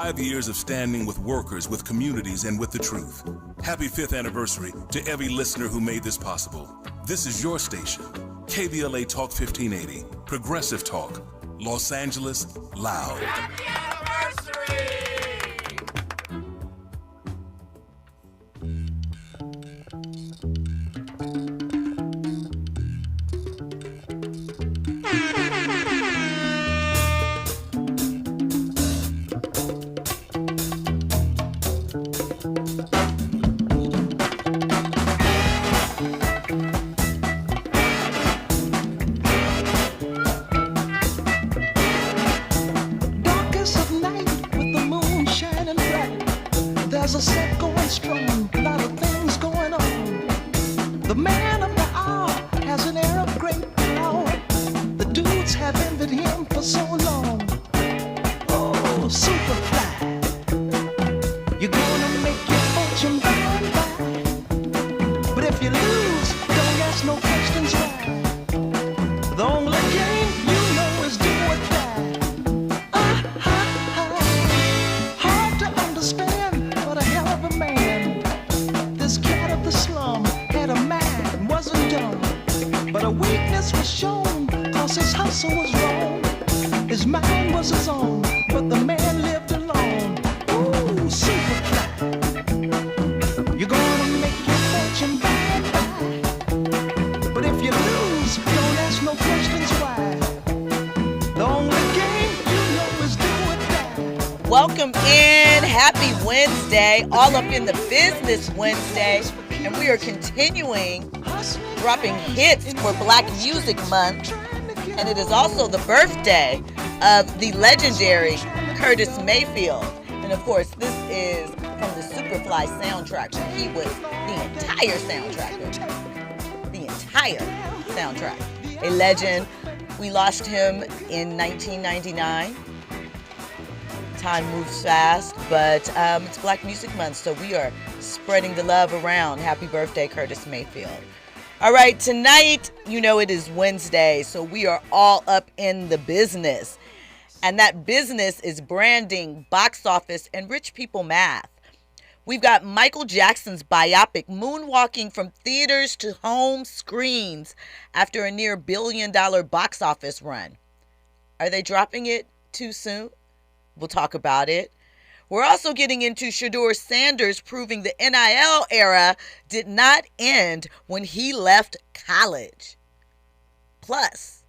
5 years of standing with workers, with communities, and with the truth. Happy 5th anniversary to every listener who made this possible. This is your station, KBLA Talk 1580, Progressive Talk, Los Angeles, loud. Happy anniversary! Welcome in. Happy Wednesday. All up in the business Wednesday. And we are continuing dropping hits for Black Music Month. And it is also the birthday of the legendary Curtis Mayfield. And of course, this is from the Superfly soundtrack. He was the entire soundtrack. A legend. We lost him in 1999. Time moves fast, but it's Black Music Month, so we are spreading the love around. Happy birthday, Curtis Mayfield. All right, tonight, you know it is Wednesday, so we are all up in the business. And that business is branding, box office, and rich people math. We've got Michael Jackson's biopic moonwalking from theaters to home screens after a near $1 billion box office run. Are they dropping it too soon? We'll talk about it. We're also getting into Shedeur Sanders proving the NIL era did not end when he left college. Plus,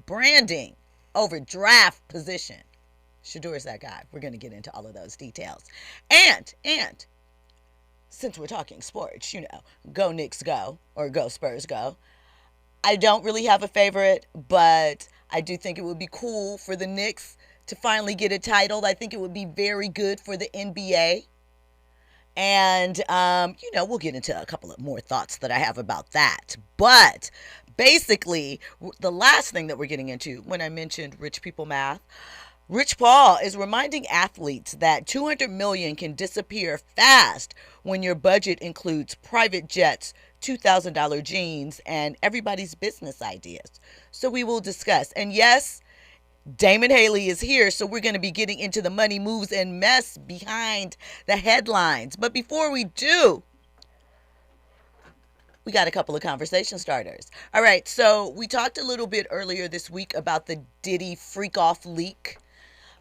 branding over draft position. Shedeur's that guy. We're going to get into all of those details. And since we're talking sports, you know, go Knicks go, or go Spurs go. I don't really have a favorite, but I do think it would be cool for the Knicks to finally get a title. I think it would be very good for the NBA. And, we'll get into a couple of more thoughts that I have about that. But basically, the last thing that we're getting into when I mentioned rich people math, Rich Paul is reminding athletes that $200 million can disappear fast when your budget includes private jets, $2,000 jeans, and everybody's business ideas. So we will discuss. And yes, Damon Haley is here, so we're going to be getting into the money moves and mess behind the headlines. But before we do, we got a couple of conversation starters. All right, so we talked a little bit earlier this week about the Diddy freak-off leak.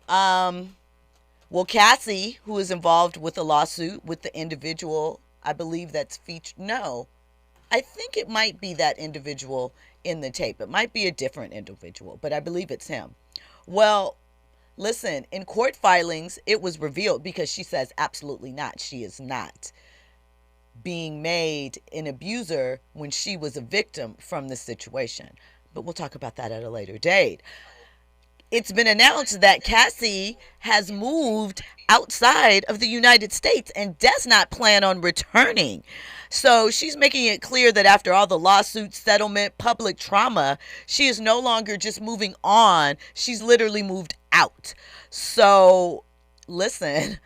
Well, Cassie, who is involved with the lawsuit with the individual, I believe that's featured. No, I think it might be that individual in the tape. It might be a different individual, but I believe it's him. Well, listen, in court filings, it was revealed because she says absolutely not. She is not being made an abuser when she was a victim from the situation. But we'll talk about that at a later date. It's been announced that Cassie has moved outside of the United States and does not plan on returning. So she's making it clear that after all the lawsuit, settlement, public trauma, she is no longer just moving on. She's literally moved out. So listen,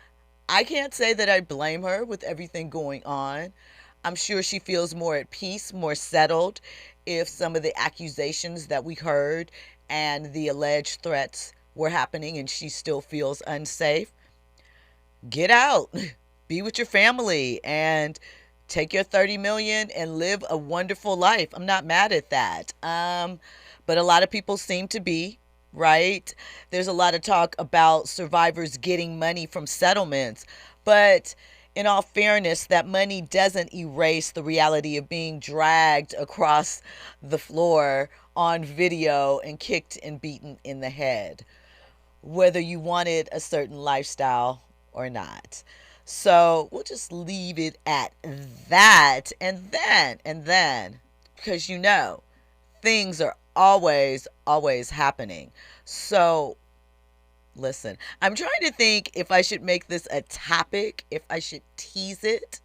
I can't say that I blame her with everything going on. I'm sure she feels more at peace, more settled if some of the accusations that we heard and the alleged threats were happening and she still feels unsafe. get out, be with your family, and take your 30 million and live a wonderful life. I'm not mad at that. But a lot of people seem to be, right? There's a lot of talk about survivors getting money from settlements, but in all fairness, that money doesn't erase the reality of being dragged across the floor on video and kicked and beaten in the head, whether you wanted a certain lifestyle or not. So we'll just leave it at that. And then, because things are always happening. So listen, I'm trying to think if I should make this a topic, if I should tease it,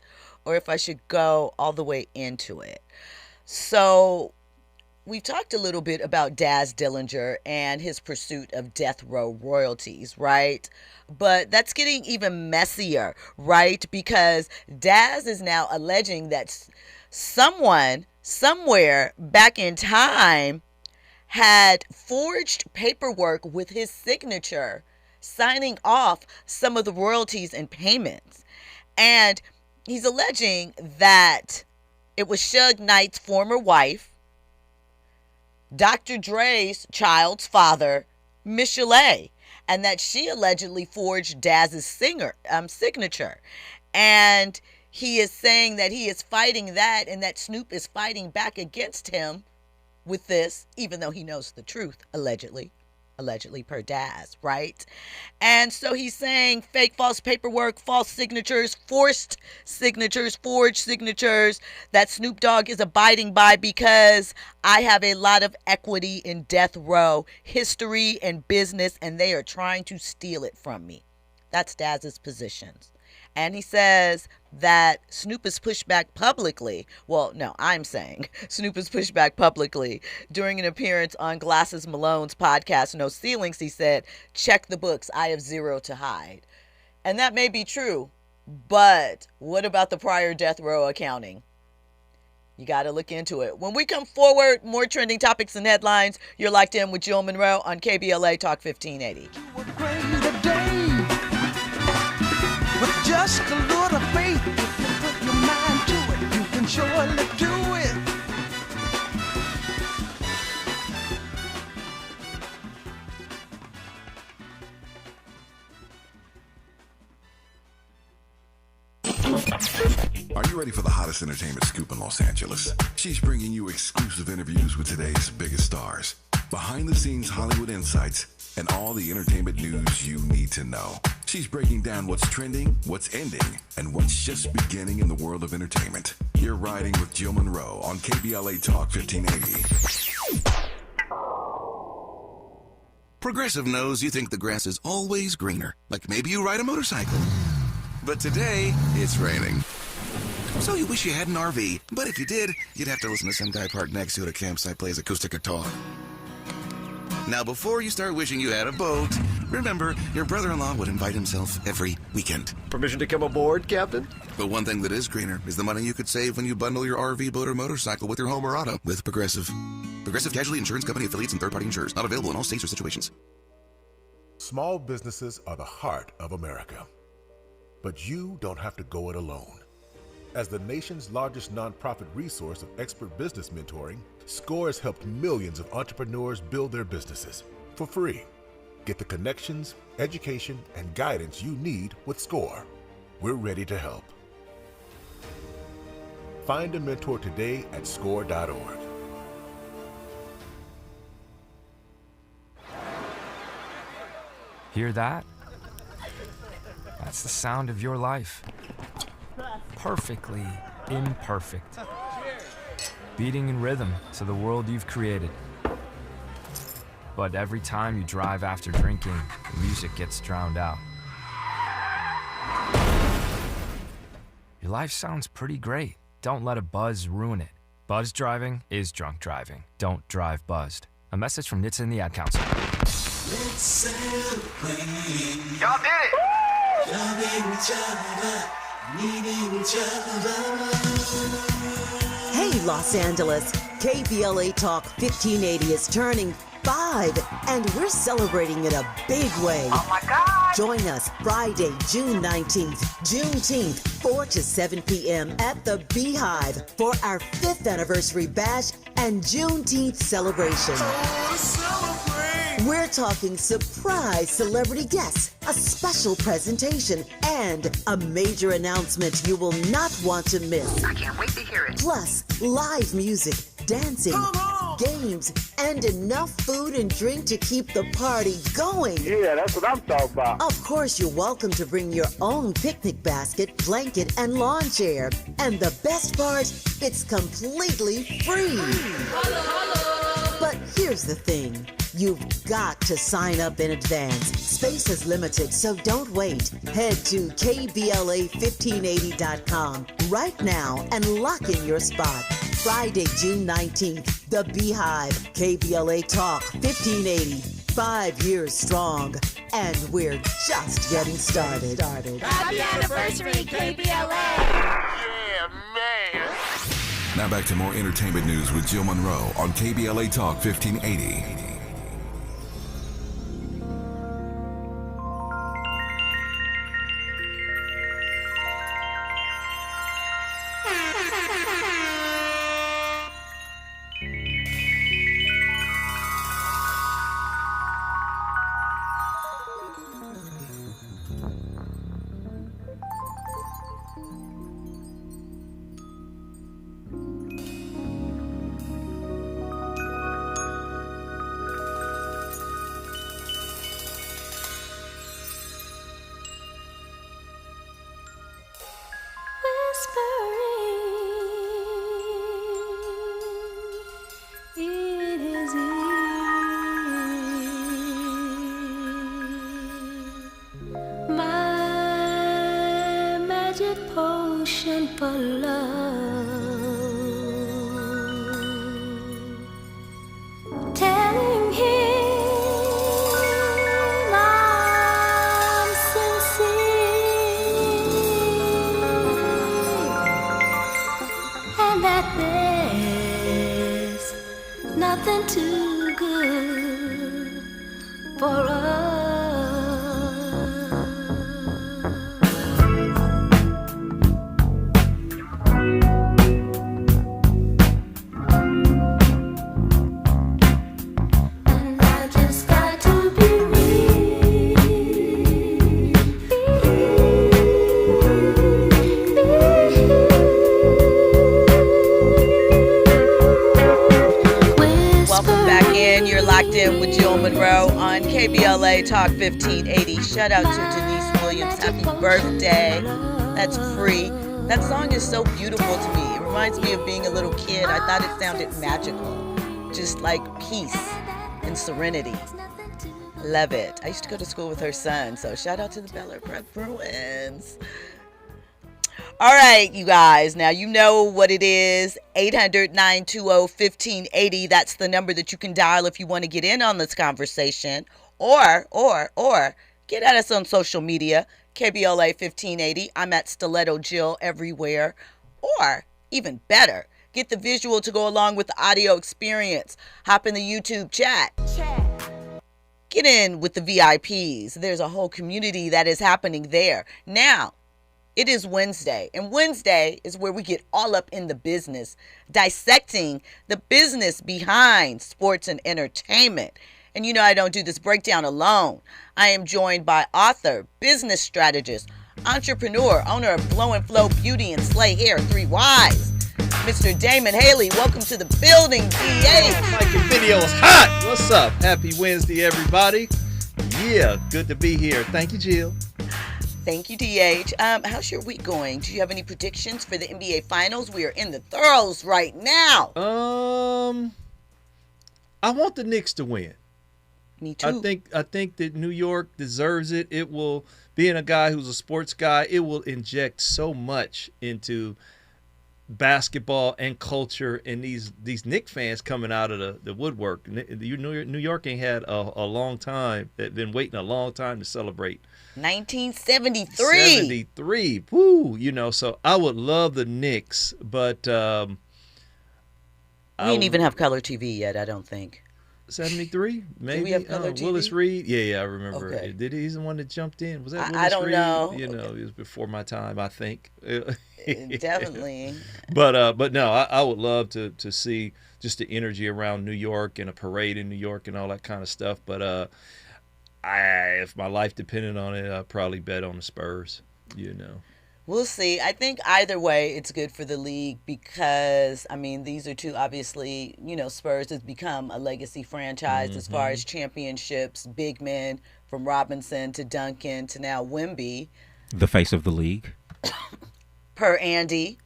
or if I should go all the way into it. So we've talked a little bit about Daz Dillinger and his pursuit of death row royalties, right? But that's getting even messier, right? Because Daz is now alleging that someone, somewhere back in time, had forged paperwork with his signature, signing off some of the royalties and payments. And he's alleging that it was Suge Knight's former wife, Dr. Dre's child's father, Michelle, and that she allegedly forged Daz's signature. And he is saying that he is fighting that, and that Snoop is fighting back against him with this, even though he knows the truth, allegedly per Daz, right? And so he's saying fake, false paperwork, false signatures, forced signatures, forged signatures that Snoop Dogg is abiding by because I have a lot of equity in death row history and business, and they are trying to steal it from me. That's Daz's positions. And he says that Snoop is pushed back publicly. Well, no, I'm saying Snoop is pushed back publicly. During an appearance on Glasses Malone's podcast, No Ceilings, he said, check the books. I have zero to hide. And that may be true, but what about the prior death row accounting? You got to look into it. When we come forward, more trending topics and headlines. You're locked in with Jill Munroe on KBLA Talk 1580. With just a little faith, if you put your mind to it, you can surely do it. Are you ready for the hottest entertainment scoop in Los Angeles? She's bringing you exclusive interviews with today's biggest stars, behind-the-scenes Hollywood insights, and all the entertainment news you need to know. She's breaking down what's trending, what's ending, and what's just beginning in the world of entertainment. You're riding with Jill Munroe on KBLA Talk 1580. Progressive knows you think the grass is always greener, like maybe you ride a motorcycle. But today, it's raining. So you wish you had an RV, but if you did, you'd have to listen to some guy parked next to you at a campsite plays acoustic guitar. Now, before you start wishing you had a boat, remember, your brother-in-law would invite himself every weekend. Permission to come aboard, Captain? But one thing that is greener is the money you could save when you bundle your RV, boat, or motorcycle with your home or auto with Progressive. Progressive Casualty Insurance Company affiliates and third-party insurers. Not available in all states or situations. Small businesses are the heart of America. But you don't have to go it alone. As the nation's largest nonprofit resource of expert business mentoring, SCORE has helped millions of entrepreneurs build their businesses for free. Get the connections, education, and guidance you need with SCORE. We're ready to help. Find a mentor today at score.org. Hear that? That's the sound of your life. Perfectly imperfect. Beating in rhythm to the world you've created. But every time you drive after drinking, the music gets drowned out. Your life sounds pretty great. Don't let a buzz ruin it. Buzz driving is drunk driving. Don't drive buzzed. A message from NHTSA and the Ad Council. Let's celebrate. Y'all did it! Loving each other, needing each other. Hey, Los Angeles. KBLA Talk 1580 is turning 5, and we're celebrating in a big way. Oh my God! Join us Friday, June 19th, Juneteenth, 4 to 7 p.m. at the Beehive for our 5th anniversary bash and Juneteenth celebration. We're talking surprise celebrity guests, a special presentation, and a major announcement you will not want to miss. I can't wait to hear it. Plus, live music, dancing, games, and enough food and drink to keep the party going. Yeah, that's what I'm talking about. Of course, you're welcome to bring your own picnic basket, blanket, and lawn chair. And the best part, it's completely free. But here's the thing. You've got to sign up in advance. Space is limited, so don't wait. Head to KBLA1580.com right now and lock in your spot. Friday, June 19th, The Beehive, KBLA Talk 1580. 5 years strong, and we're just getting started. Happy anniversary, KBLA! Yeah, man. Now back to more entertainment news with Jill Munroe on KBLA Talk 1580. Potion for love, telling him I'm sincere, and that there's nothing too good for us. With Jill Munroe on KBLA Talk 1580. Shout out to Denise Williams. Happy birthday. That's free. That song is so beautiful to me. It reminds me of being a little kid. I thought it sounded magical. Just like peace and serenity. Love it. I used to go to school with her son. So shout out to the Bel Air Prep Bruins. All right, you guys. Now you know what it is. 800-920-1580. That's the number that you can dial if you want to get in on this conversation. Or get at us on social media. KBLA 1580. I'm at Stiletto Jill everywhere. Or even better, get the visual to go along with the audio experience. Hop in the YouTube chat. Get in with the VIPs. There's a whole community that is happening there. Now, it is Wednesday, and Wednesday is where we get all up in the business, dissecting the business behind sports and entertainment. And you know I don't do this breakdown alone. I am joined by author, business strategist, entrepreneur, owner of Blow and Flow Beauty and Slay Hair 3 Ys, Mr. Damon Haley. Welcome to the building, DA. Like the video is hot. What's up? Happy Wednesday, everybody. Yeah, good to be here. Thank you, Jill. Thank you, DH. How's your week going? Do you have any predictions for the NBA Finals? We are in the throes right now. I want the Knicks to win. Me too. I think that New York deserves it. It will, being a guy who's a sports guy, it will inject so much into basketball and culture, and these Knicks fans coming out of the woodwork. New York ain't had a long time. They've been waiting a long time to celebrate. 1973. 73. Woo! You know, so I would love the Knicks, but we didn't even have color TV yet, I don't think. 73, maybe. we have color Willis TV? Reed. Yeah, I remember. Okay. He's the one that jumped in. Was that Willis I don't Reed? know. You know, it was before my time, I think. Definitely. But no, I would love to see just the energy around New York and a parade in New York and all that kind of stuff. But if my life depended on it, I'd probably bet on the Spurs. You know. We'll see. I think either way, it's good for the league because, I mean, these are two, obviously, Spurs has become a legacy franchise as far as championships, big men from Robinson to Duncan to now Wemby. The face of the league. Per Andy.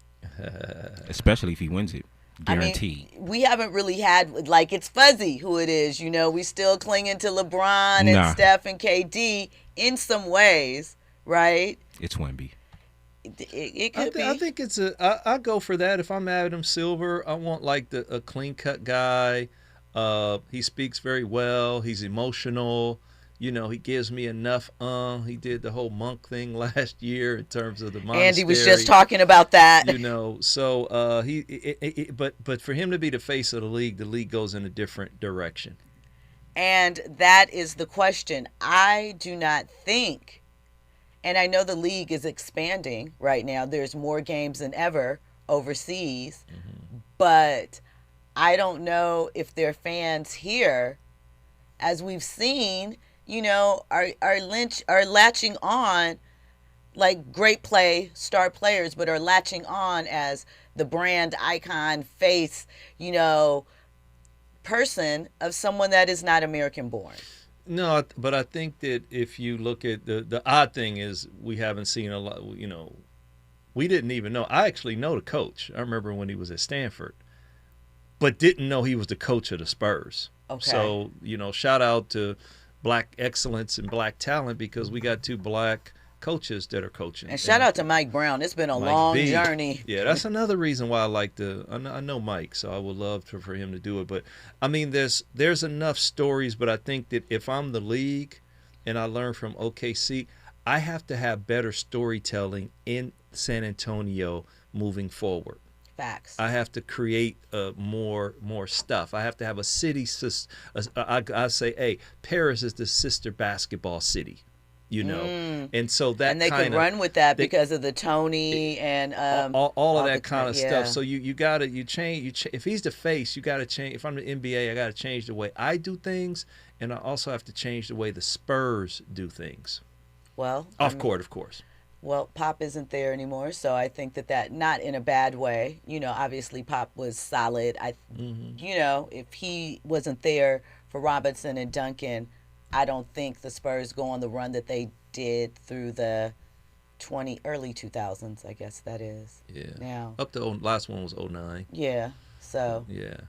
Especially if he wins it. Guaranteed. I mean, we haven't really had, it's fuzzy who it is. We still clinging to LeBron and Steph and KD in some ways, right? It's Wemby. It could be. I think it's I go for that. If I'm Adam Silver, I want a clean cut guy. He speaks very well. He's emotional. He gives me enough. He did the whole monk thing last year in terms of the monastery. Andy was just talking about that. So but for him to be the face of the league goes in a different direction. And that is the question. I do not think. And I know the league is expanding right now. There's more games than ever overseas. But I don't know if their fans here, as we've seen, are latching on like great star players, but are latching on as the brand icon face, person of someone that is not American born. No, but I think that if you look at the odd thing is we haven't seen a lot, we didn't even know. I actually know the coach. I remember when he was at Stanford, but didn't know he was the coach of the Spurs. Okay. So, shout out to Black excellence and Black talent because we got two Black coaches that are coaching. And shout out to Mike Brown. It's been a long journey. Yeah, that's another reason why I know Mike, so I would love for him to do it. But, I mean, there's enough stories, but I think that if I'm the league and I learn from OKC, I have to have better storytelling in San Antonio moving forward. Facts. I have to create more stuff. I have to have a city. I say, hey, Paris is the sister basketball city. And so that and they could run with that because of the Tony and all of that kind of stuff. So you change. If he's the face, you got to change. If I'm the NBA, I got to change the way I do things, and I also have to change the way the Spurs do things. Well, off court, of course. Well, Pop isn't there anymore, so I think that not in a bad way. Obviously Pop was solid. If he wasn't there for Robinson and Duncan, I don't think the Spurs go on the run that they did through the early 2000s, I guess that is. Yeah. Now. Up to last one was 2009. Yeah. So. Yeah.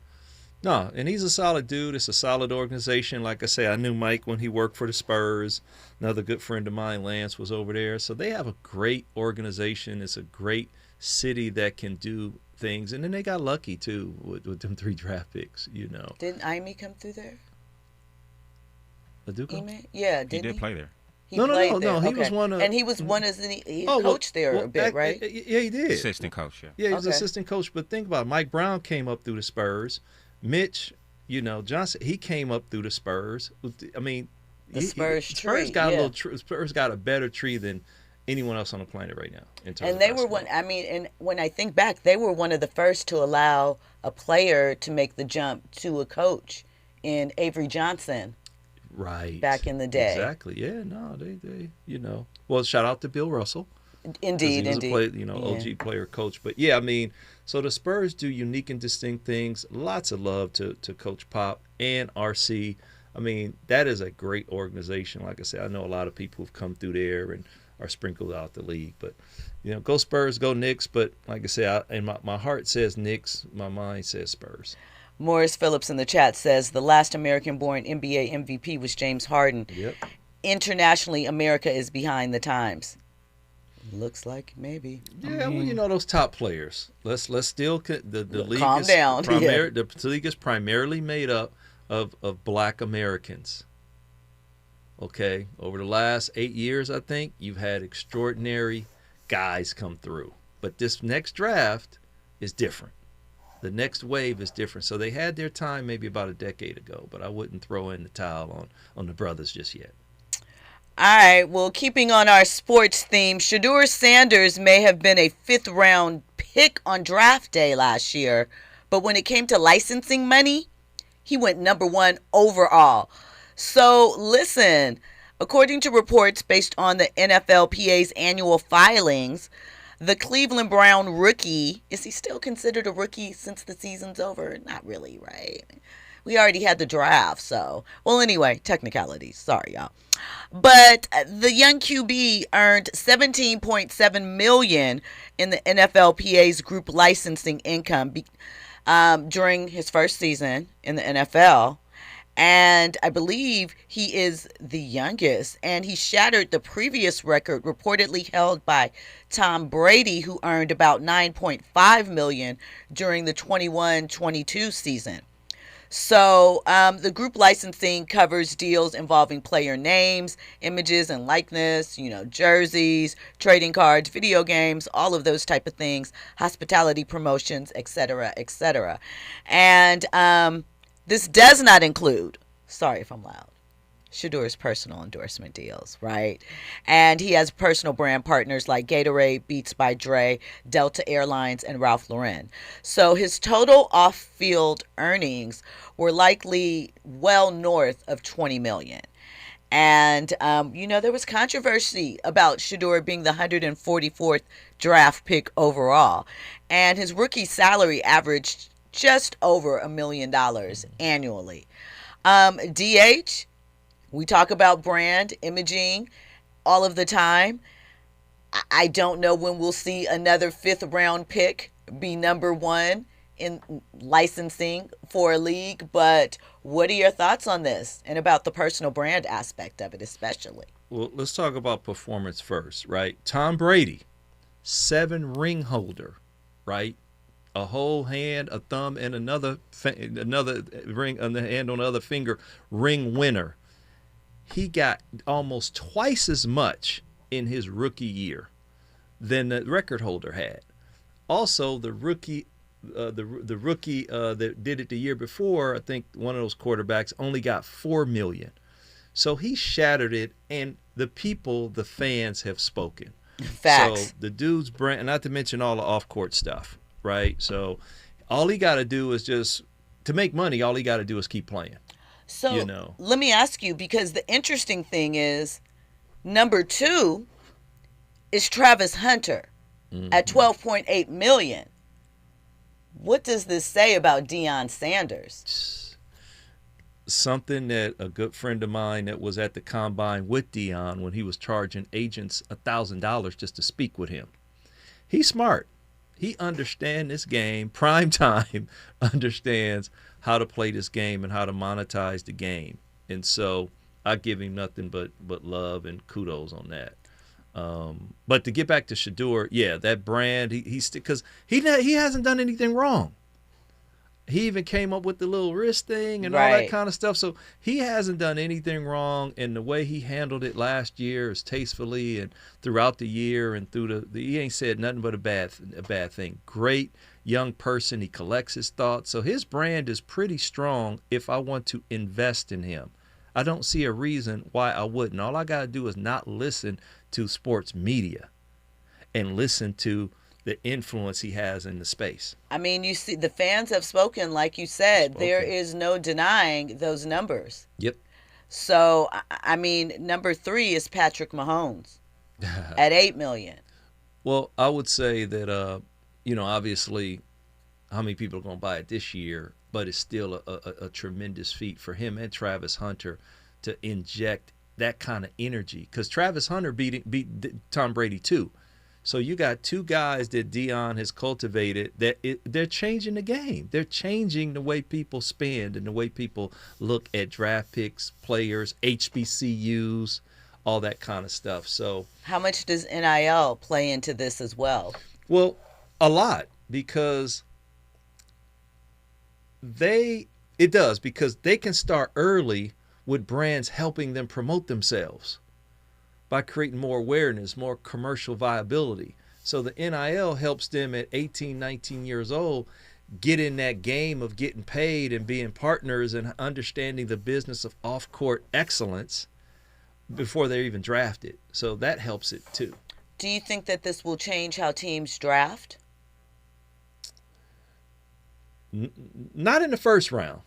No, and he's a solid dude. It's a solid organization. Like I say, I knew Mike when he worked for the Spurs. Another good friend of mine, Lance, was over there. So they have a great organization. It's a great city that can do things. And then they got lucky, too, with them 3 draft picks, Didn't Ime come through there? Ime? Yeah, he did play there. No. He was one of... And he was one of he coached there a bit, right? Yeah, he did. Assistant coach, yeah. Yeah, he was assistant coach. But think about it. Mike Brown came up through the Spurs. Mitch, Johnson, he came up through the Spurs. I mean, the Spurs Spurs got a better tree than anyone else on the planet right now. And they were one. I mean, and when I think back, they were one of the first to allow a player to make the jump to a coach in Avery Johnson. Right. Back in the day. Exactly. Yeah. No. They. Well, shout out to Bill Russell. Indeed. He was a OG player, coach. But yeah, I mean, so the Spurs do unique and distinct things. Lots of love to Coach Pop and RC. I mean, that is a great organization. Like I said, I know a lot of people who've come through there and are sprinkled out the league. But, go Spurs, go Knicks. But like I said, my heart says Knicks. My mind says Spurs. Morris Phillips in the chat says the last American-born NBA MVP was James Harden. Yep. Internationally, America is behind the times. Looks like maybe. Yeah, well, those top players. Let's still the league. Calm down. The league is primarily made up of Black Americans. Okay, over the last 8 years, I think you've had extraordinary guys come through, but this next draft is different. The next wave is different. So they had their time maybe about a decade ago, but I wouldn't throw in the towel on the brothers just yet. All right, well, keeping on our sports theme, Shedeur Sanders may have been a 5th-round pick on draft day last year, but when it came to licensing money, he went number 1 overall. So listen, according to reports based on the NFLPA's annual filings, the Cleveland Brown rookie, is he still considered a rookie since the season's over? Not really, right? We already had the draft, so. Well, anyway, technicalities. Sorry, y'all. But the young QB earned $17.7 million in the NFLPA's group licensing income during his first season in the NFL. And I believe he is the youngest, and he shattered the previous record reportedly held by Tom Brady, who earned about $9.5 million during the 21-22 season. So the group licensing covers deals involving player names, images and likeness, jerseys, trading cards, video games, all of those type of things, hospitality promotions, etc., etc. And this does not include, sorry if I'm loud, Shedeur's personal endorsement deals, right? And he has personal brand partners like Gatorade, Beats by Dre, Delta Airlines, and Ralph Lauren. So his total off-field earnings were likely well north of $20 million. And, there was controversy about Shedeur being the 144th draft pick overall. And his rookie salary averaged just over $1 million annually. DH, we talk about brand, imaging all of the time. I don't know when we'll see another 5th-round pick be number 1 in licensing for a league, but what are your thoughts on this and about the personal brand aspect of it especially? Well, let's talk about performance first, right? Tom Brady, 7-ring holder, right? A whole hand, a thumb, and another ring on the hand on the other finger, ring winner. He got almost twice as much in his rookie year than the record holder had. Also, the rookie that did it the year before, I think one of those quarterbacks only got $4 million. So he shattered it, and the fans have spoken. Facts. So the dude's brand, not to mention all the off-court stuff, right? So all he got to do is to make money, all he got to do is keep playing. So let me ask you, because the interesting thing is, number 2 is Travis Hunter at $12.8 million. What does this say about Deion Sanders? Something that a good friend of mine that was at the combine with Deion when he was charging agents $1,000 just to speak with him. He's smart. He understands this game. Prime time understands how to play this game and how to monetize the game. And so I give him nothing but love and kudos on that. But to get back to Shedeur, that brand, because he hasn't done anything wrong. He even came up with the little wrist thing and all that kind of stuff. So he hasn't done anything wrong, and the way he handled it last year is tastefully and throughout the year and through he ain't said nothing but a bad thing. Great young person. He collects his thoughts. So his brand is pretty strong if I want to invest in him. I don't see a reason why I wouldn't. All I got to do is not listen to sports media and listen to the influence he has in the space. I mean, you see, the fans have spoken, like you said. There is no denying those numbers. Yep. So, I mean, number 3 is Patrick Mahomes at $8 million. Well, I would say that, obviously, how many people are going to buy it this year, but it's still a tremendous feat for him and Travis Hunter to inject that kind of energy. Because Travis Hunter beat Tom Brady too. So you got 2 guys that Deion has cultivated they're changing the game. They're changing the way people spend and the way people look at draft picks, players, HBCUs, all that kind of stuff. So how much does NIL play into this as well? Well, a lot, because it does, because they can start early with brands helping them promote themselves by creating more awareness, more commercial viability. So the NIL helps them at 18, 19 years old get in that game of getting paid and being partners and understanding the business of off-court excellence before they're even drafted. So that helps it too. Do you think that this will change how teams draft? Not in the first round.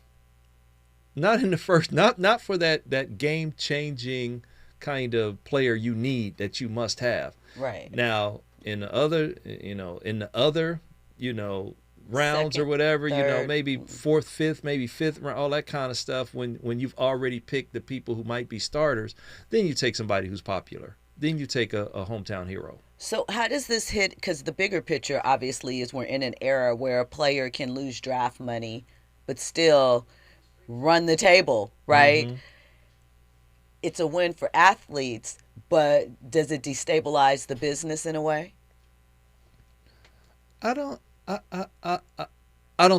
Not in the first. Not for that game-changing kind of player you need that you must have. Right. Now in the other, rounds Second, or whatever, third. maybe fourth, fifth, maybe fifth round, all that kind of stuff. When you've already picked the people who might be starters, then you take somebody who's popular. Then you take a hometown hero. So how does this hit? Because the bigger picture, obviously, is we're in an era where a player can lose draft money, but still run the table, right? Mm-hmm. It's a win for athletes, but does it destabilize the business in a way? I don't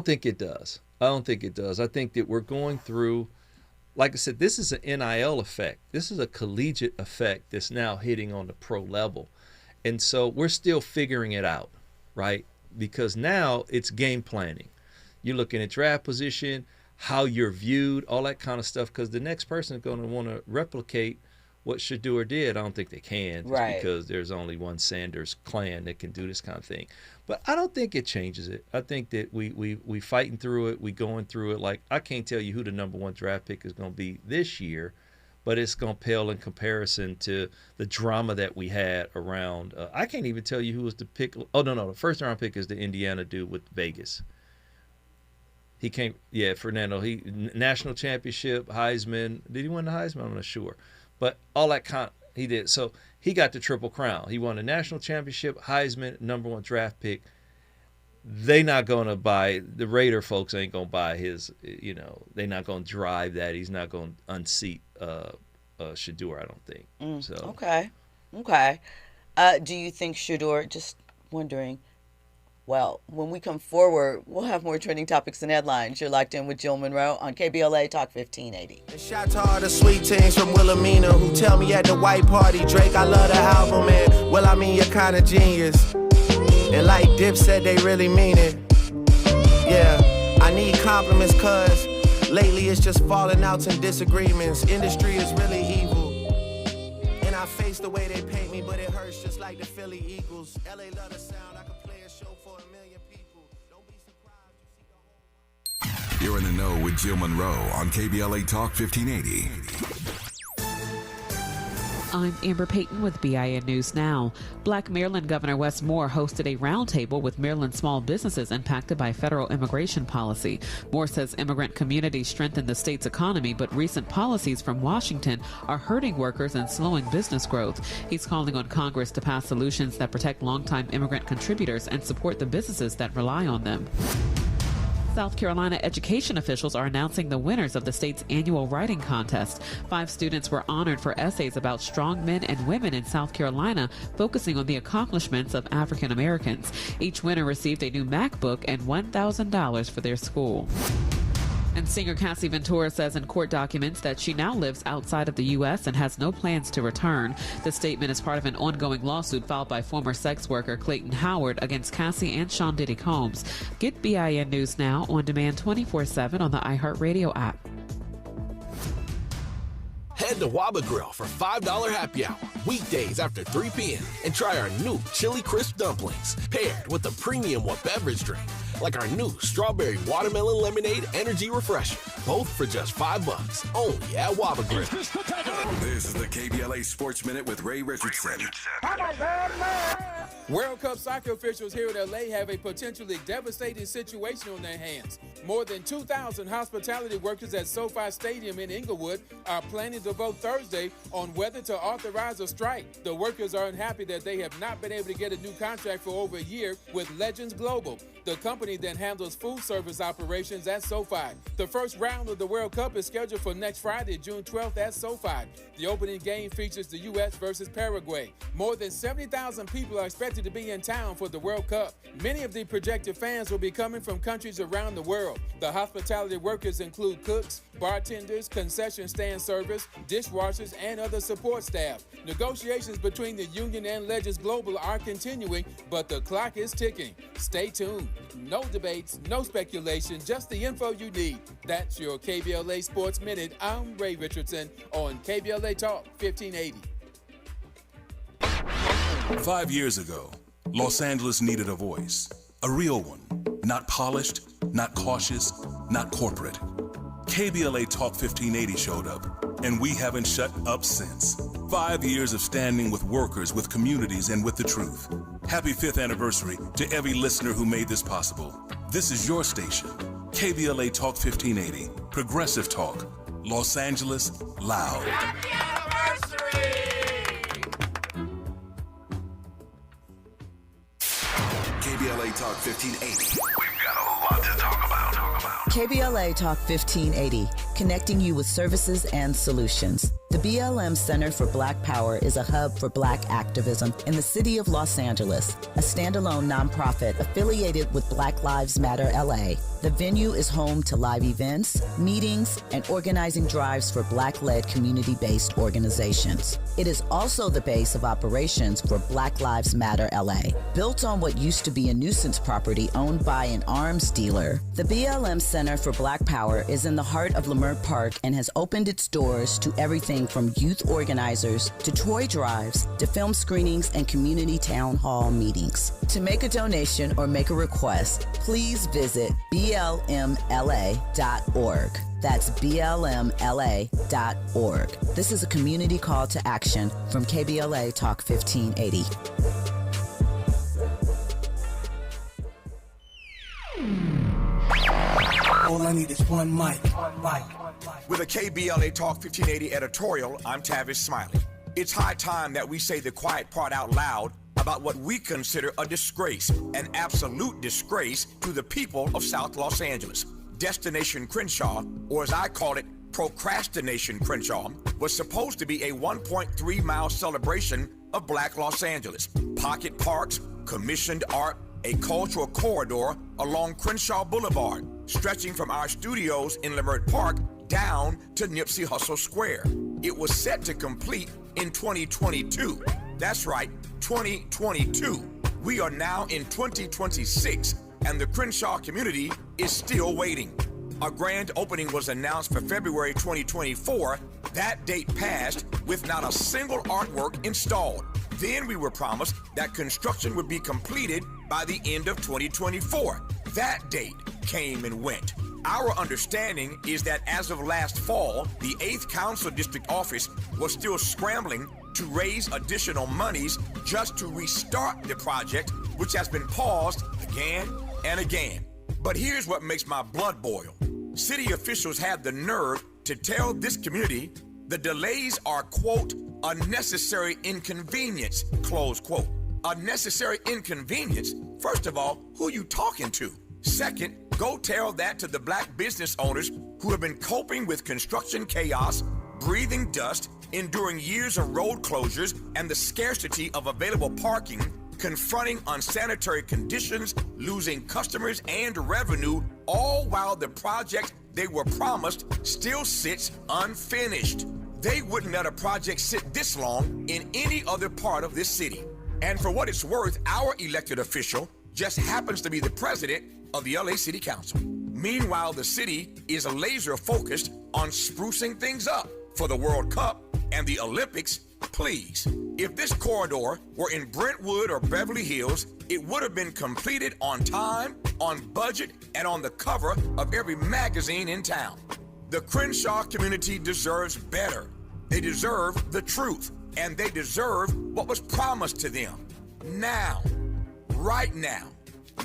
think it does. I think that we're going through, like I said, this is an NIL effect. This is a collegiate effect that's now hitting on the pro level. And so we're still figuring it out, right? Because now it's game planning. You're looking at draft position, how you're viewed, all that kind of stuff, because the next person is going to want to replicate what Shedeur did. I don't think they can, just Right. because there's only one Sanders clan that can do this kind of thing. But I don't think it changes it. I think that we fighting through it. We going through it. Like, I can't tell you who the number one draft pick is going to be this year, but it's going to pale in comparison to the drama that we had around. I can't even tell you who was the pick. Oh, no. The first round pick is the Indiana dude with Vegas. He came, Fernando. He national championship, Heisman. Did he win the Heisman? I'm not sure. But all that he did. So he got the Triple Crown. He won the national championship, Heisman, number one draft pick. They not going to buy, the Raider folks ain't going to buy his, they're not going to drive that. He's not going to unseat Shedeur, I don't think. So Okay. Do you think Shedeur, just wondering, well, when we come forward, we'll have more trending topics and headlines. You're locked in with Jill Munroe on KBLA Talk 1580. Shout to all the sweet teens from Wilhelmina who tell me at the white party, Drake, I love the album, man. Well, I mean, you're kind of genius. And like Dip said, they really mean it. Yeah, I need compliments, cause lately it's just falling outs and disagreements. Industry is really evil. And I face the way they paint me, but it hurts just like the Philly Eagles. LA love the sound, I could play a show for 1 million people. Don't be surprised to see the whole... You're in the know with Jill Munroe on KBLA Talk 1580. I'm Amber Payton with BIN News Now. Black Maryland Governor Wes Moore hosted a roundtable with Maryland small businesses impacted by federal immigration policy. Moore says immigrant communities strengthen the state's economy, but recent policies from Washington are hurting workers and slowing business growth. He's calling on Congress to pass solutions that protect longtime immigrant contributors and support the businesses that rely on them. South Carolina education officials are announcing the winners of the state's annual writing contest. 5 students were honored for essays about strong men and women in South Carolina, focusing on the accomplishments of African Americans. Each winner received a new MacBook and $1,000 for their school. And singer Cassie Ventura says in court documents that she now lives outside of the U.S. and has no plans to return. The statement is part of an ongoing lawsuit filed by former sex worker Clayton Howard against Cassie and Sean Diddy Combs. Get BIN News Now on demand 24/7 on the iHeartRadio app. Head to Waba Grill for $5 happy hour, weekdays after 3 p.m. and try our new Chili Crisp Dumplings, paired with a premium beverage drink, like our new Strawberry Watermelon Lemonade Energy Refresher, both for just $5, only at Waba Grill. This is the KBLA Sports Minute with Ray Richardson. World Cup soccer officials here in L.A. have a potentially devastating situation on their hands. More than 2,000 hospitality workers at SoFi Stadium in Inglewood are planning to vote Thursday on whether to authorize a strike. The workers are unhappy that they have not been able to get a new contract for over a year with Legends Global, the company that handles food service operations at SoFi. The first round of the World Cup is scheduled for next Friday, June 12th at SoFi. The opening game features the U.S. versus Paraguay. More than 70,000 people are expected to be in town for the World Cup. Many of the projected fans will be coming from countries around the world. The hospitality workers include cooks, bartenders, concession stand servers, dishwashers, and other support staff. Negotiations between the union and Legends Global are continuing, but the clock is ticking. Stay tuned. No debates, no speculation, just the info you need. That's your KBLA Sports Minute. I'm Ray Richardson on KBLA Talk 1580. 5 years ago, Los Angeles needed a voice, a real one, not polished, not cautious, not corporate. KBLA Talk 1580 showed up, and we haven't shut up since. 5 years of standing with workers, with communities, and with the truth. Happy 5th anniversary to every listener who made this possible. This is your station, KBLA Talk 1580, Progressive Talk, Los Angeles, loud. Happy anniversary! KBLA Talk 1580. We've got a lot to talk about. KBLA Talk 1580, connecting you with services and solutions. The BLM Center for Black Power is a hub for Black activism in the city of Los Angeles, a standalone nonprofit affiliated with Black Lives Matter LA. The venue is home to live events, meetings, and organizing drives for Black-led community-based organizations. It is also the base of operations for Black Lives Matter LA. Built on what used to be a nuisance property owned by an arms dealer, the BLM Center for Black Power is in the heart of Leimert Park and has opened its doors to everything from youth organizers to toy drives to film screenings and community town hall meetings. To make a donation or make a request, please visit blmla.org. That's blmla.org. This is a community call to action from KBLA Talk 1580. All I need is one mic. With a KBLA Talk 1580 editorial, I'm Tavis Smiley. It's high time that we say the quiet part out loud about what we consider a disgrace, an absolute disgrace to the people of South Los Angeles. Destination Crenshaw, or as I call it, Procrastination Crenshaw, was supposed to be a 1.3-mile celebration of Black Los Angeles. Pocket parks, commissioned art, a cultural corridor along Crenshaw Boulevard, stretching from our studios in Leimert Park down to Nipsey Hussle Square. It was set to complete in 2022. That's right, 2022. We are now in 2026, and the Crenshaw community is still waiting. A grand opening was announced for February 2024. That date passed with not a single artwork installed. Then we were promised that construction would be completed by the end of 2024. That date came and went. Our understanding is that as of last fall, the 8th Council District Office was still scrambling to raise additional monies just to restart the project, which has been paused again and again. But here's what makes my blood boil. City officials had the nerve to tell this community the delays are, quote, a necessary inconvenience, close quote. A necessary inconvenience? First of all, who you talking to? Second, go tell that to the Black business owners who have been coping with construction chaos, breathing dust, enduring years of road closures, and the scarcity of available parking, confronting unsanitary conditions, losing customers and revenue, all while the project they were promised still sits unfinished. They wouldn't let a project sit this long in any other part of this city. And for what it's worth, our elected official just happens to be the president of the LA City Council. Meanwhile, the city is laser focused on sprucing things up for the World Cup and the Olympics. Please, if this corridor were in Brentwood or Beverly Hills, it would have been completed on time, on budget, and on the cover of every magazine in town. The Crenshaw community deserves better. They deserve the truth, and they deserve what was promised to them. Now, right now.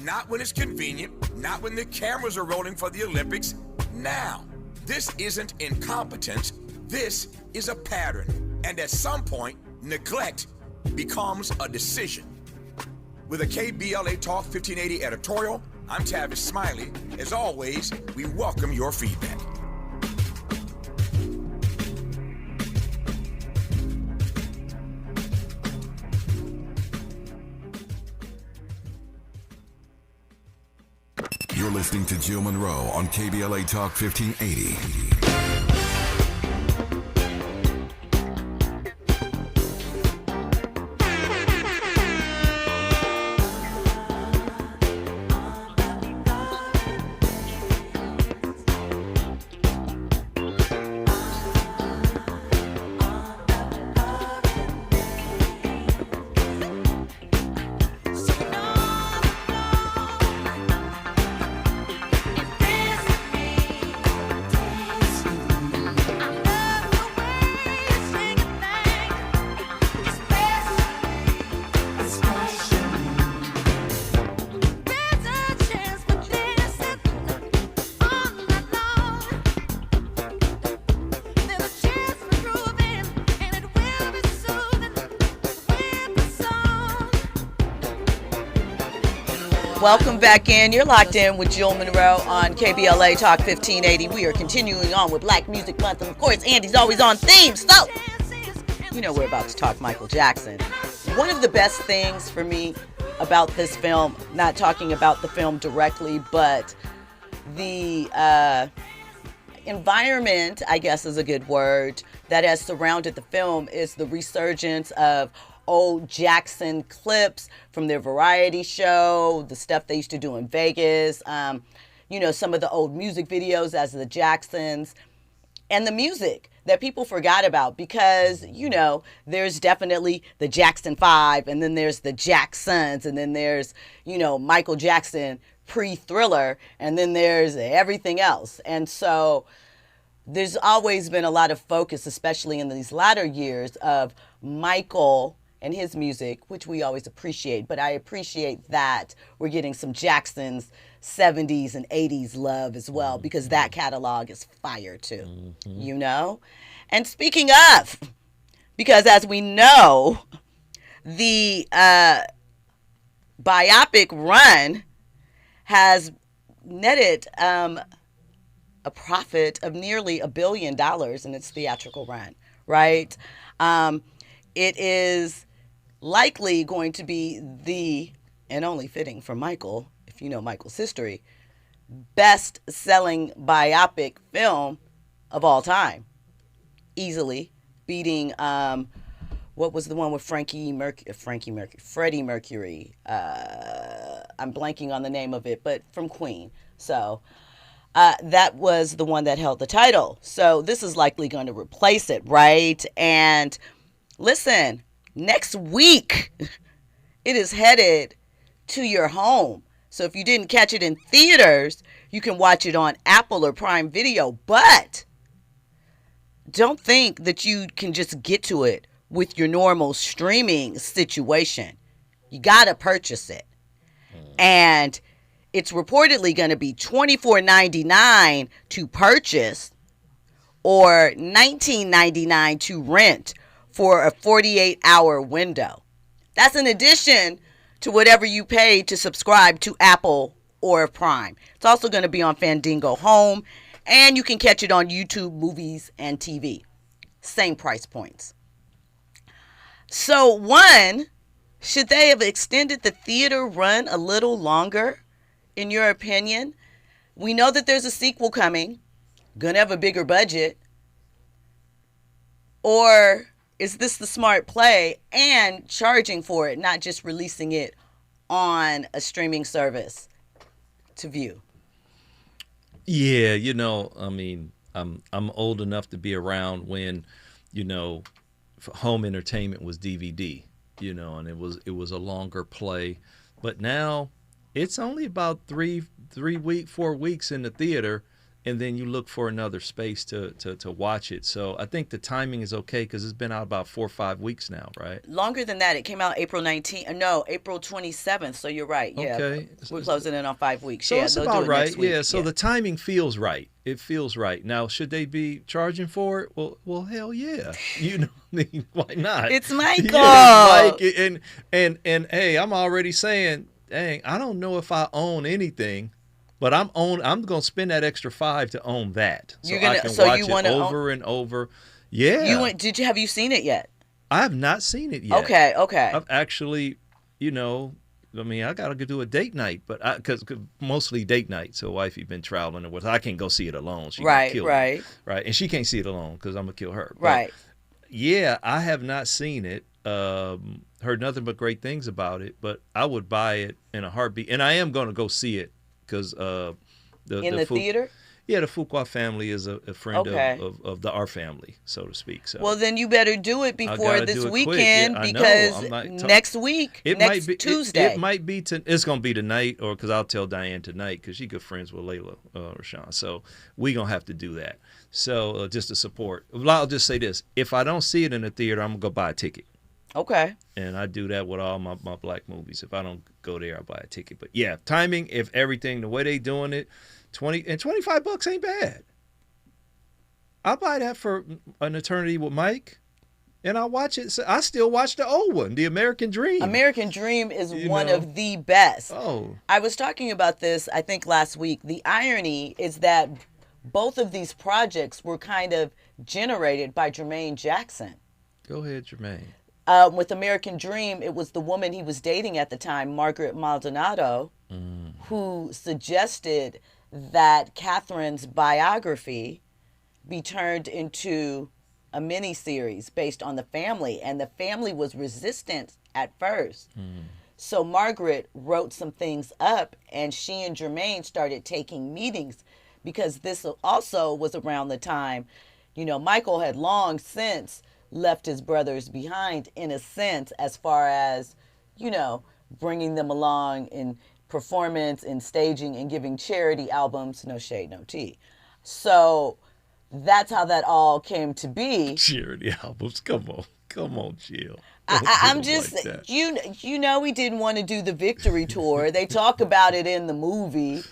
Not when it's convenient, not when the cameras are rolling for the Olympics. Now, this isn't incompetence, this is a pattern. And at some point, neglect becomes a decision. With a KBLA Talk 1580 editorial, I'm Tavis Smiley. As always, we welcome your feedback. You're listening to Jill Munroe on KBLA Talk 1580. Welcome back in. You're locked in with Jill Munroe on KBLA Talk 1580. We are continuing on with Black Music Month. And of course, Andy's always on theme. So, you know we're about to talk Michael Jackson. One of the best things for me about this film, not talking about the film directly, but the environment, I guess is a good word, that has surrounded the film is the resurgence of old Jackson clips from their variety show, the stuff they used to do in Vegas, some of the old music videos as the Jacksons, and the music that people forgot about because, there's definitely the Jackson 5, and then there's the Jacksons, and then there's, Michael Jackson pre-Thriller, and then there's everything else. And so there's always been a lot of focus, especially in these latter years, of Michael and his music, which we always appreciate. But I appreciate that we're getting some Jackson's 70s and 80s love as well, because that catalog is fire too, And speaking of, because as we know, the biopic run has netted a profit of nearly $1 billion in its theatrical run, right? It is likely going to be the, and only fitting for Michael, if you know Michael's history, best-selling biopic film of all time. Easily beating, what was the one with Freddie Mercury? I'm blanking on the name of it, but from Queen. So that was the one that held the title. So this is likely going to replace it, right? And listen, next week, it is headed to your home. So if you didn't catch it in theaters, you can watch it on Apple or Prime Video. But don't think that you can just get to it with your normal streaming situation. You got to purchase it. And it's reportedly going to be $24.99 to purchase or $19.99 to rent for a 48-hour window. That's in addition to whatever you pay to subscribe to Apple or Prime. It's also going to be on Fandango Home, and you can catch it on YouTube, Movies, and TV. Same price points. So, one, should they have extended the theater run a little longer, in your opinion? We know that there's a sequel coming, gonna have a bigger budget. Or is this the smart play and charging for it, not just releasing it on a streaming service to view? Yeah, I'm old enough to be around when, home entertainment was DVD, and it was a longer play. But now it's only about 4 weeks in the theater, and then you look for another space to watch it. So I think the timing is okay because it's been out about 4 or 5 weeks now, right? Longer than that. It came out April 27th. So you're right. Yeah, okay. We're closing in on 5 weeks. So yeah, it's about right. Yeah. So the timing feels right. It feels right. Now, should they be charging for it? Well, hell yeah. Why not? It's Michael. Yeah, Mike, and hey, I'm already saying, dang, I don't know if I own anything. But I'm gonna spend that extra $5 to own that, so I can watch it over and over. Yeah. Have you seen it yet? I have not seen it yet. Okay. I've actually, I mean, I got to do a date night, but because mostly date night. So wifey been traveling with. I can't go see it alone. She gonna kill me, right, and she can't see it alone because I'm gonna kill her. Right. But, yeah, I have not seen it. Heard nothing but great things about it, but I would buy it in a heartbeat, and I am going to go see it because the theater. Yeah, the Fuqua family is a friend of our family, so to speak. So well, then you better do it before this weekend because next week, next Tuesday. It might be. It's going to be tonight, or because I'll tell Diane tonight because she's good friends with Layla Rashawn. So we're going to have to do that. So just to support. Well, I'll just say this. If I don't see it in the theater, I'm going to go buy a ticket. Okay. And I do that with all my black movies. If I don't go there, I'll buy a ticket. But yeah, timing, if everything, the way they doing it, $25 ain't bad. I'll buy that for an eternity with Mike, and I'll watch it. So I still watch the old one, The American Dream. American Dream is one of the best. Oh. I was talking about this, I think, last week. The irony is that both of these projects were kind of generated by Jermaine Jackson. Go ahead, Jermaine. With American Dream, it was the woman he was dating at the time, Margaret Maldonado, who suggested that Catherine's biography be turned into a mini-series based on the family. And the family was resistant at first. So Margaret wrote some things up, and she and Jermaine started taking meetings because this also was around the time, Michael had long since left his brothers behind in a sense as far as, bringing them along in performance and staging and giving charity albums. No shade, no tea. So that's how that all came to be. Charity albums. Come on, Jill. I'm just, like we didn't want to do the victory tour. They talk about it in the movie.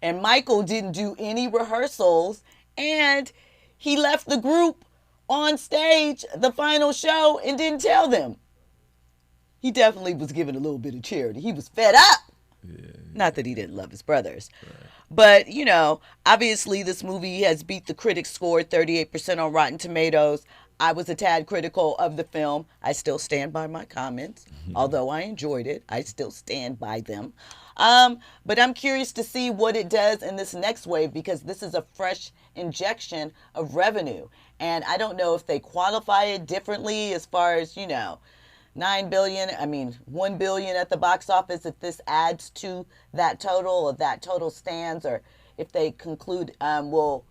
And Michael didn't do any rehearsals. And he left the group on stage, the final show, and didn't tell them. He definitely was giving a little bit of charity. He was fed up. Yeah. Not that he didn't love his brothers. Right. But, obviously this movie has beat the critics' score, 38% on Rotten Tomatoes. I was a tad critical of the film. I still stand by my comments. Although I enjoyed it, I still stand by them. But I'm curious to see what it does in this next wave because this is a fresh injection of revenue. And I don't know if they qualify it differently as far as, $9 billion, $1 billion at the box office, if this adds to that total or that total stands, or if they conclude, well,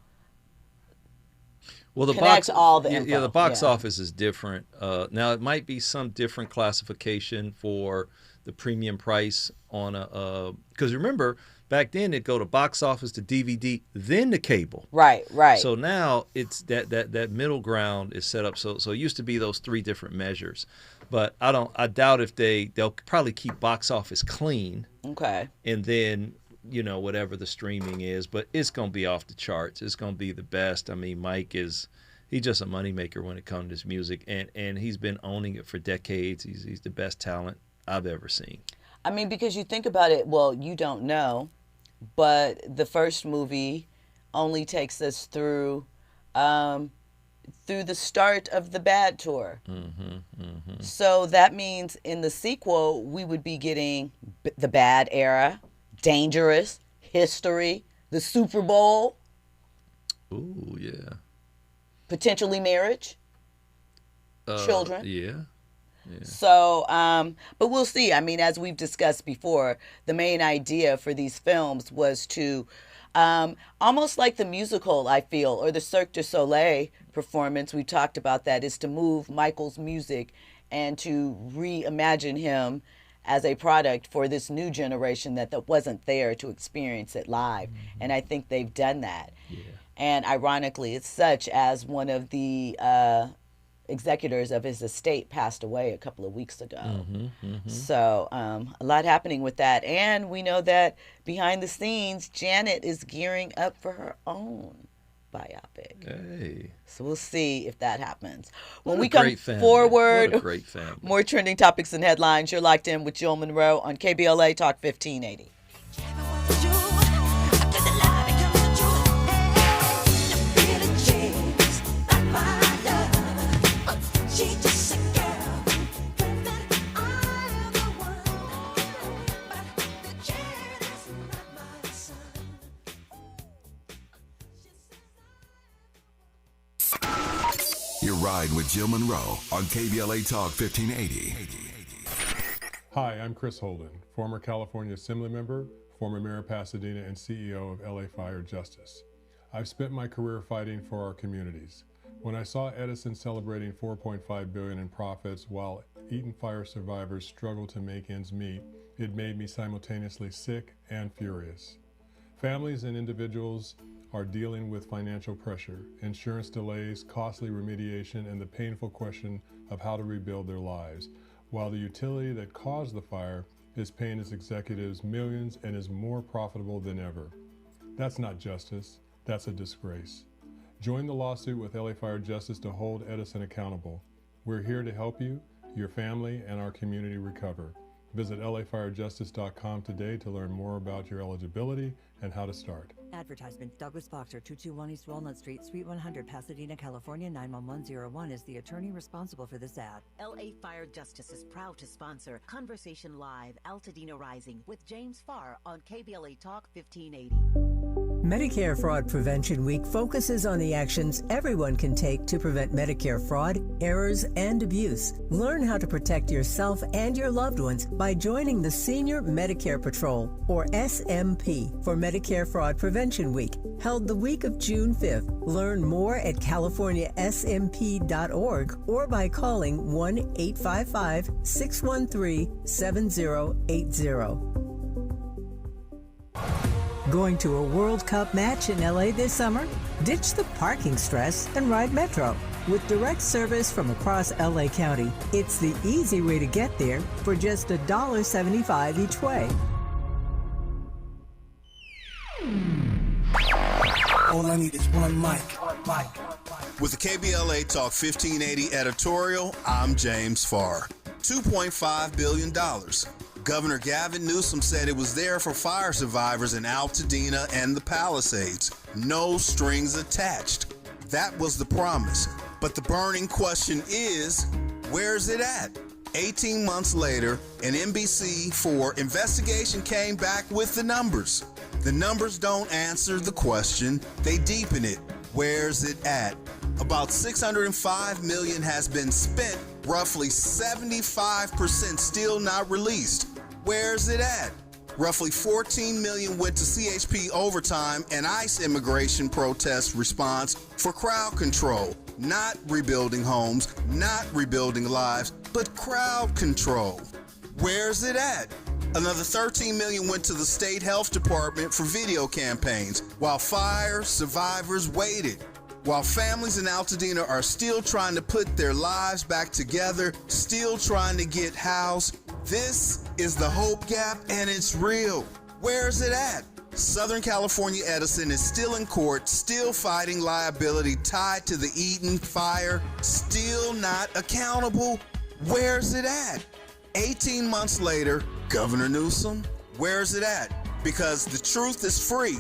the box, all the info. The box office is different. Now, it might be some different classification for the premium price on a, because remember, back then it'd go to box office to DVD, then to cable. Right. So now it's that middle ground is set up. So it used to be those three different measures, but I doubt if they'll probably keep box office clean. Okay. And then whatever the streaming is, but it's gonna be off the charts. It's gonna be the best. Mike he's just a moneymaker when it comes to his music, and he's been owning it for decades. He's the best talent I've ever seen. Because you think about it, well, you don't know, but the first movie only takes us through the start of the Bad Tour. So that means in the sequel, we would be getting the Bad Era, Dangerous, History, the Super Bowl. Ooh, yeah. Potentially Marriage, Children. Yeah. So, but we'll see. As we've discussed before, the main idea for these films was to, almost like the musical, I feel, or the Cirque du Soleil performance, we talked about that, is to move Michael's music and to reimagine him as a product for this new generation that wasn't there to experience it live. And I think they've done that. Yeah. And ironically, it's such as one of the executors of his estate passed away a couple of weeks ago. So a lot happening with that. And we know that behind the scenes, Janet is gearing up for her own biopic. Hey. So we'll see if that happens. When What we a come great family. forward, What a great family. more trending topics and headlines. You're locked in with Jill Munroe on KBLA Talk 1580. Ride with Jill Munroe on KBLA Talk 1580. Hi, I'm Chris Holden, former California Assembly member, former Mayor of Pasadena, and CEO of LA Fire Justice. I've spent my career fighting for our communities. When I saw Edison celebrating $4.5 billion in profits while Eaton fire survivors struggled to make ends meet, it made me simultaneously sick and furious. Families and individuals are dealing with financial pressure, insurance delays, costly remediation, and the painful question of how to rebuild their lives, while the utility that caused the fire is paying its executives millions and is more profitable than ever. That's not justice, that's a disgrace. Join the lawsuit with LA Fire Justice to hold Edison accountable. We're here to help you, your family, and our community recover. Visit lafirejustice.com today to learn more about your eligibility and how to start. Advertisement. Douglas Boxer, 221 East Walnut Street, Suite 100, Pasadena, California, 91101 is the attorney responsible for this ad. LA Fire Justice is proud to sponsor Conversation Live, Altadena Rising with James Farr on KBLA Talk 1580. Medicare Fraud Prevention Week focuses on the actions everyone can take to prevent Medicare fraud, errors, and abuse. Learn how to protect yourself and your loved ones by joining the Senior Medicare Patrol, or SMP, for Medicare Fraud Prevention Week, held the week of June 5th. Learn more at californiasmp.org or by calling 1-855-613-7080. Going to a World Cup match in LA this summer? Ditch the parking stress and ride Metro. With direct service from across LA County, it's the easy way to get there for just $1.75 each way. All I need is one mic. With the KBLA Talk 1580 editorial, I'm James Farr. $2.5 billion. Governor Gavin Newsom said it was there for fire survivors in Altadena and the Palisades. No strings attached. That was the promise. But the burning question is, where's it at? 18 months later, an NBC4 investigation came back with the numbers. The numbers don't answer the question, they deepen it. Where's it at? About $605 million has been spent, roughly 75% still not released. Where's it at? Roughly $14 million went to CHP overtime and ICE immigration protest response for crowd control. Not rebuilding homes, not rebuilding lives, but crowd control. Where's it at? Another $13 million went to the state health department for video campaigns while fire survivors waited. While families in Altadena are still trying to put their lives back together, still trying to get housed, this is the hope gap and it's real. Where's it at? Southern California Edison is still in court, still fighting liability tied to the Eaton fire, still not accountable. Where's it at? 18 months later, Governor Newsom, where's it at? Because the truth is free,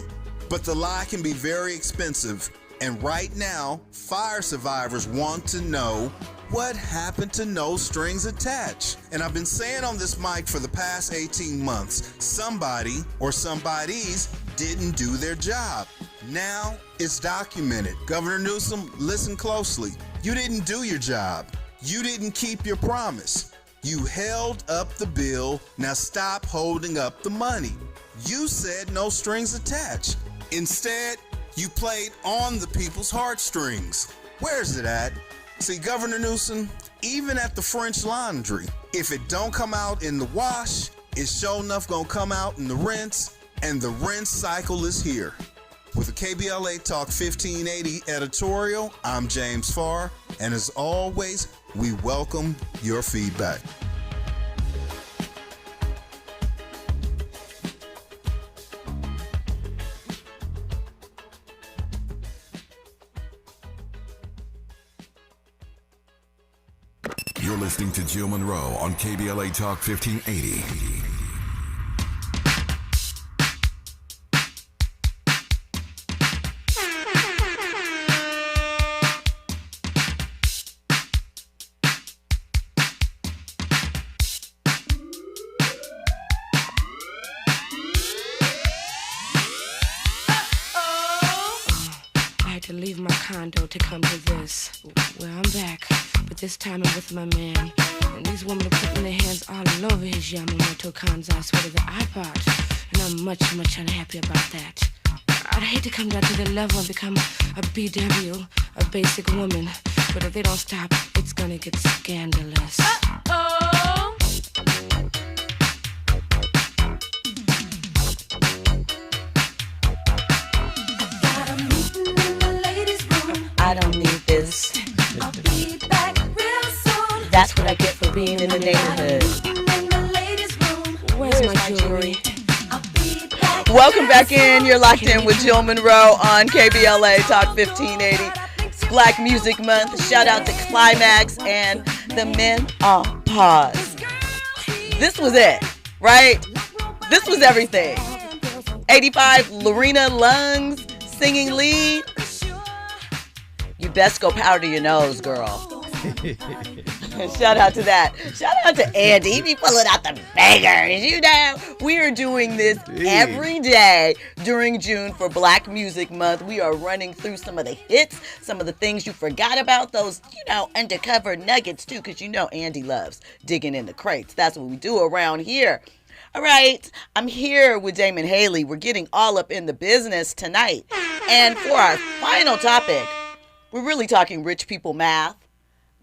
but the lie can be very expensive. And right now, fire survivors want to know what happened to no strings attached. And I've been saying on this mic for the past 18 months, somebody or somebodies didn't do their job. Now it's documented. Governor Newsom, listen closely. You didn't do your job. You didn't keep your promise. You held up the bill. Now stop holding up the money. You said no strings attached. Instead, you played on the people's heartstrings. Where's it at? See, Governor Newsom, even at the French Laundry, if it don't come out in the wash, it's sure enough gonna come out in the rinse, and the rinse cycle is here. With the KBLA Talk 1580 editorial, I'm James Farr, and as always, we welcome your feedback. You're listening to Jill Munroe on KBLA Talk 1580. to leave my condo to come to this. Well, I'm back, but this time I'm with my man. And these women are putting their hands all over his Yamamoto Kanzai sweater, the iPod. And I'm much, much unhappy about that. I'd hate to come down to their level and become a BW, a basic woman. But if they don't stop, it's gonna get scandalous. Uh-oh! I don't need this. I'll be back real soon. That's what I get for being in the neighborhood. In the ladies' room. Where's my jewelry? Welcome back in. You're locked in with Jill Munroe on KBLA Talk 1580. It's Black Music Month. Shout out to Climax and the Men on Pause. This was it, right? This was everything. 85, Lorena Lungs singing lead. You best go powder your nose, girl. Shout out to that. Shout out to Andy. He be pulling out the bangers. You know, we are doing this every day during June for Black Music Month. We are running through some of the hits, some of the things you forgot about, those, undercover nuggets too, because Andy loves digging in the crates. That's what we do around here. All right, I'm here with Damon Haley. We're getting all up in the business tonight. And for our final topic, we're really talking rich people math.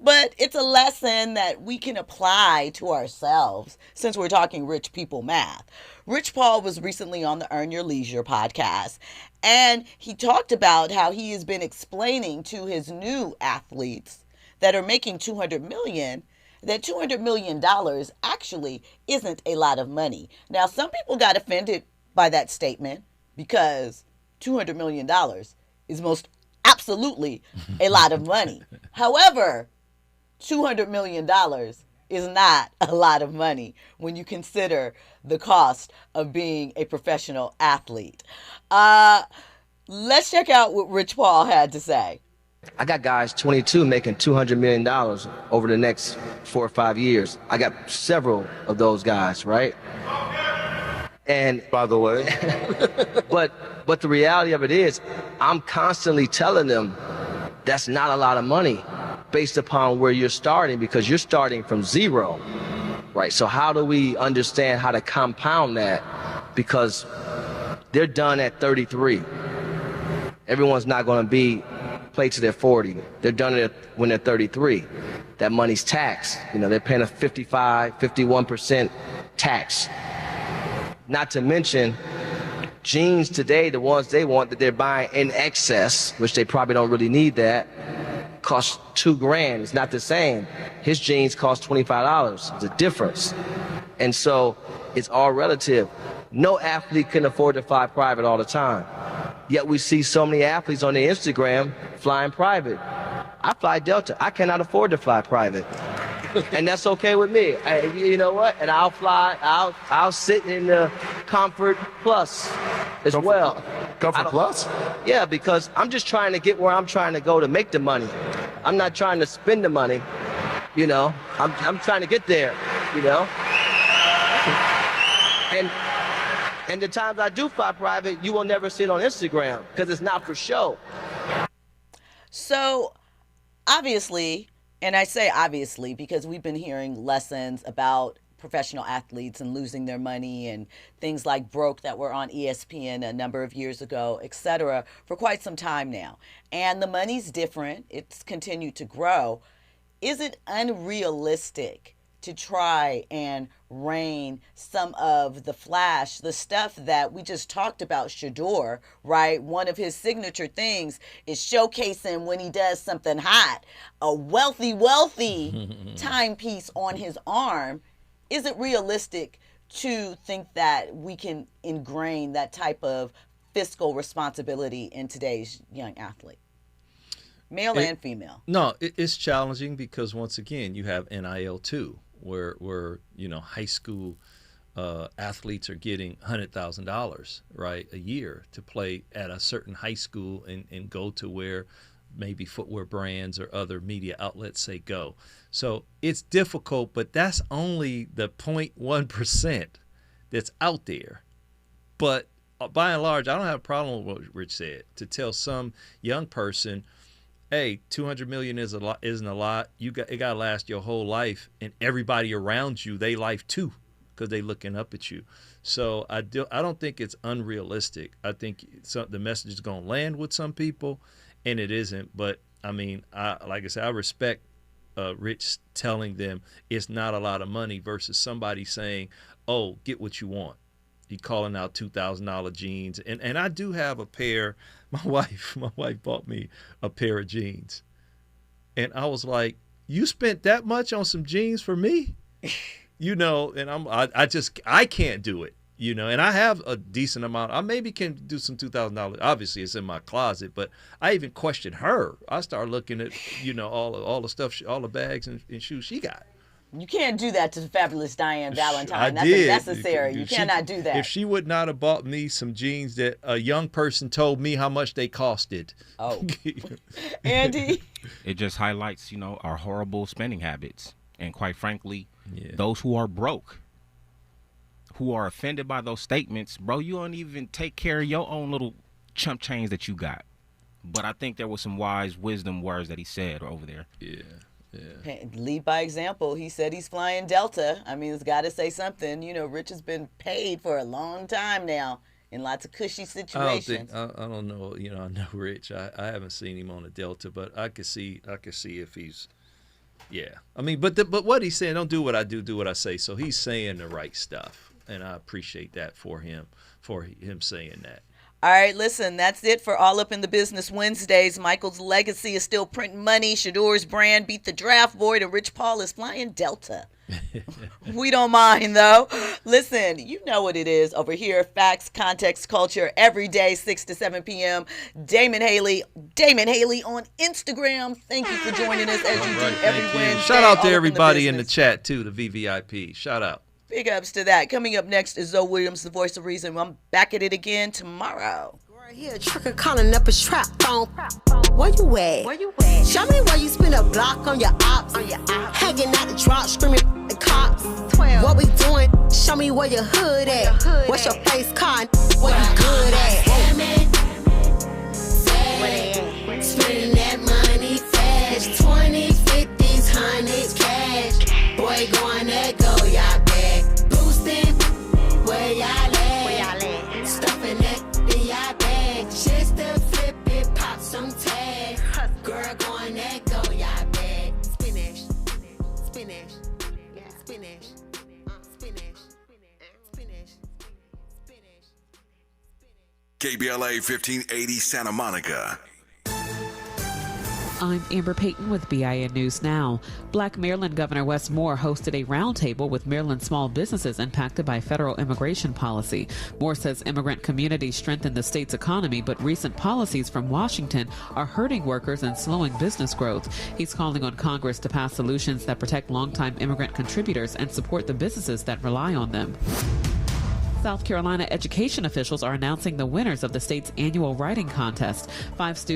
But it's a lesson that we can apply to ourselves since we're talking rich people math. Rich Paul was recently on the Earn Your Leisure podcast, and he talked about how he has been explaining to his new athletes that are making $200 million that $200 million actually isn't a lot of money. Now, some people got offended by that statement because $200 million is most absolutely a lot of money. However, $200 million is not a lot of money when you consider the cost of being a professional athlete. Let's check out what Rich Paul had to say. I got guys 22 making $200 million over the next 4 or 5 years. I got several of those guys, right? And by the way, but the reality of it is, I'm constantly telling them that's not a lot of money based upon where you're starting, because you're starting from zero, right? So how do we understand how to compound that? Because they're done at 33. Everyone's not going to play to their 40. They're done when they're 33. That money's taxed. They're paying a 55, 51% tax. Not to mention, jeans today, the ones they want that they're buying in excess, which they probably don't really need that, cost $2,000. It's not the same. His jeans cost $25. It's a difference. And so it's all relative. No athlete can afford to fly private all the time. Yet we see so many athletes on their Instagram flying private. I fly Delta. I cannot afford to fly private. And that's okay with me. You know what? And I'll sit in the Comfort Plus as well. Comfort Plus? Yeah, because I'm just trying to get where I'm trying to go to make the money. I'm not trying to spend the money. I'm trying to get there, And the times I do fly private, you will never see it on Instagram because it's not for show. So, obviously, and I say obviously because we've been hearing lessons about professional athletes and losing their money and things like Broke that were on ESPN a number of years ago, etc., for quite some time now. And the money's different. It's continued to grow. Is it unrealistic to try and rein some of the flash, the stuff that we just talked about, Shedeur, right? One of his signature things is showcasing when he does something hot, a wealthy timepiece on his arm. Is it realistic to think that we can ingrain that type of fiscal responsibility in today's young athlete? Male and female. No, it's challenging because once again, you have NIL too, where high school athletes are getting $100,000 right a year to play at a certain high school and go to where maybe footwear brands or other media outlets say go. So it's difficult, but that's only the 0.1% that's out there. But by and large, I don't have a problem with what Rich said. To tell some young person, hey, $200 million isn't a lot. It got to last your whole life, and everybody around you, they life too, because they looking up at you. So I don't think it's unrealistic. I think the message is going to land with some people, and it isn't. But I mean, like I said, I respect Rich telling them it's not a lot of money versus somebody saying, "Oh, get what you want." He calling out $2,000 jeans, and I do have a pair. My wife bought me a pair of jeans, and I was like, "You spent that much on some jeans for me?" You know, and I can't do it, you know, and I have a decent amount. I maybe can do some $2,000. Obviously, it's in my closet, but I even questioned her. I started looking at, you know, all the stuff, all the bags and shoes she got. You can't do that to the fabulous Diane Valentine. That's unnecessary. You cannot do that. If she would not have bought me some jeans that a young person told me how much they costed. Oh. Andy? It just highlights, you know, our horrible spending habits. And quite frankly, those who are broke, who are offended by those statements, bro, you don't even take care of your own little chump change that you got. But I think there was some wise wisdom words that he said over there. Yeah. Lead by example. He said he's flying Delta. I mean, it's got to say something. You know, Rich has been paid for a long time now in lots of cushy situations. I don't know. You know, I know Rich. I haven't seen him on a Delta, but I could see if he's. Yeah, I mean, but what he's saying, don't do what I do what I say. So he's saying the right stuff, and I appreciate that for him saying that. All right, listen, that's it for All Up in the Business Wednesdays. Michael's legacy is still printing money. Shedeur's brand beat the draft board, and Rich Paul is flying Delta. We don't mind, though. Listen, you know what it is over here. Facts, context, culture, every day, 6 to 7 p.m. Damon Haley on Instagram. Thank you for joining us as you do every Wednesday. Shout out to everybody in the chat, too, the VVIP. Shout out. Big ups to that. Coming up next is Zoe Williams, the voice of reason. I'm back at it again tomorrow. Here, tricker calling up a trap phone. Where you at? Show me where you spend a block on your ops. Hanging out the drop, screaming the cops. 12. What we doing? Show me where your hood at. What's your face card? Where you good at? Spending that money fast. 20s, 50s, 100s cash. Boy, going that go, y'all back. Boosting, where y'all at? Stuffing that in y'all bag. Just to flip it, pop some tag. Girl, going that go, y'all back. Spinach, spinach, spinach, spinach, spinach. KBLA 1580 Santa Monica. I'm Amber Payton with BIN News Now. Black Maryland Governor Wes Moore hosted a roundtable with Maryland small businesses impacted by federal immigration policy. Moore says immigrant communities strengthen the state's economy, but recent policies from Washington are hurting workers and slowing business growth. He's calling on Congress to pass solutions that protect longtime immigrant contributors and support the businesses that rely on them. South Carolina education officials are announcing the winners of the state's annual writing contest. 5 students